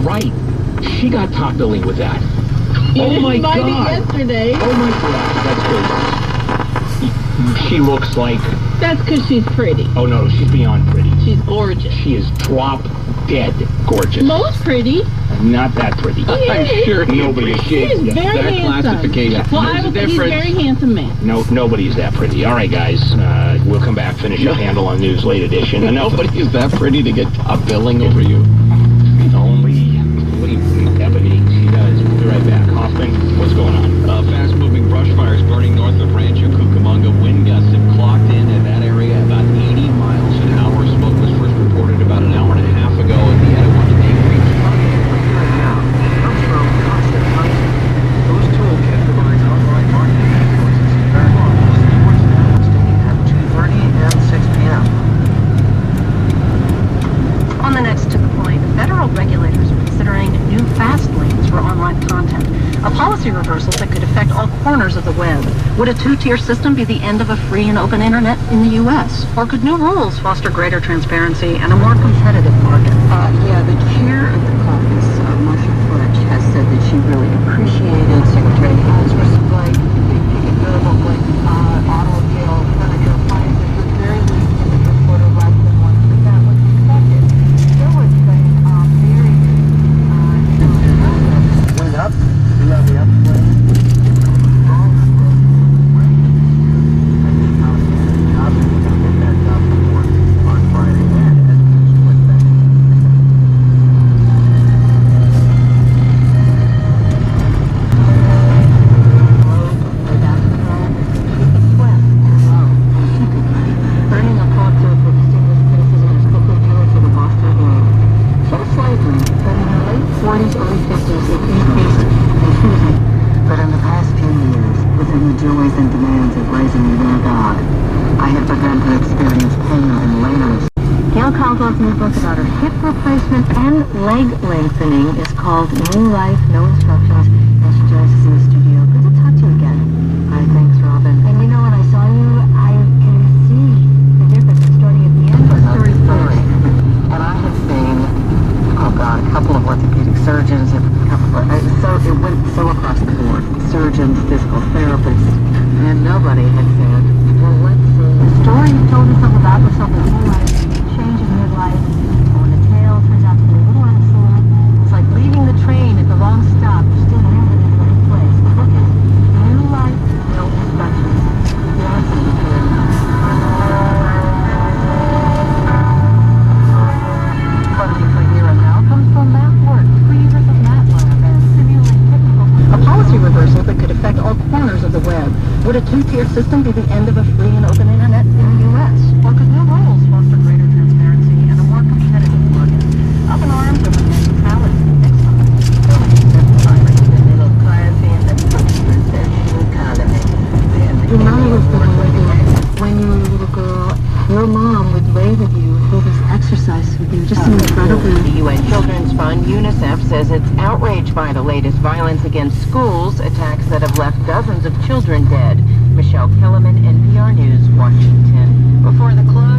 right. She got top billing with that. Oh my God! Yesterday. Oh my God! That's good. She looks like. That's because she's pretty. Oh no, she's beyond pretty. She's gorgeous. She is drop dead gorgeous. Most pretty. Not that pretty. I'm sure nobody He's very that handsome. classification. Well, I would think he's a very handsome man. No, nobody's that pretty. All right, guys, we'll come back, finish up Handle on News late edition. Nobody is that pretty to get top billing over you. Only Ebony. She does. We'll be right back. Hoffman, what's going on? Fast-moving brush fires burning north of Rancho Cucamonga. Wind gusts have clocked in that area about 80 miles an hour. Smoke was first reported about an hour and a half ago in the Etowah State Creek. Those toolkit provides online marketing resources very long. Sports now staying at 2:30 and 6 p.m. On the next To The Point, federal regulators are considering new fast lanes for online content, a policy reversal that could affect all corners of the web. Would a two-tier system be the end of a free and open internet in the U.S.? Or could new rules foster greater transparency and a more competitive market? Yeah, the chair of the caucus, Marcia Fletch, has said that she really appreciated Secretary Hasler's supply. Big ticket durables like automobile, furniture, appliances, with very least individual quarter less than 1%, was expected. Still was saying very Went up. We have the upswing. On Friday and as we split that. Burning a concert for distinguished criticism as quickly tailored for the Boston Globe. So slavery, but in the late 40s, early 50s, it increased confusing. But in the past 10 years, within the joys and demands of raising a young dog, I have begun to experience pain and lameness. Gail Caldwell's new book about her hip replacement and leg lengthening is called New Life, No Instructions, and she joins us in the studio. Good to talk to you again. Hi, thanks, Robin. And you know, when I saw you, I can see the difference starting at the end of story 3. And I have seen, oh God, a couple of orthopedic surgeons, a couple of, it went so across the board. Surgeons, physical therapists, and nobody had said, well, let's see. The story you told us all about yourself in your life, change in midlife, and when the tale turns out to be a little untrue, it's like leaving the train at the wrong stop. You still have it in the right place. The book is New Life, No Instructions. The answer is here now. Funding for Here and Now comes from MathWorks, 3 years of MATLAB and simulate technical. A policy reversal that could affect all corners of the web. Would a two-tier system be the end of a free and open internet in the U.S.? Or could new rules foster greater transparency and a more competitive market? Up in arms over net neutrality. Next time. The middle class and the recession economy. Your mom was born with you. When you were a little girl, your mom would lay with you and do these exercises with you. Just so incredibly. The UN Children's Fund, UNICEF, says it's outraged by the latest violence against schools, attacks that have left dozens of children dead. Michelle Kellerman, NPR News, Washington. Before the close.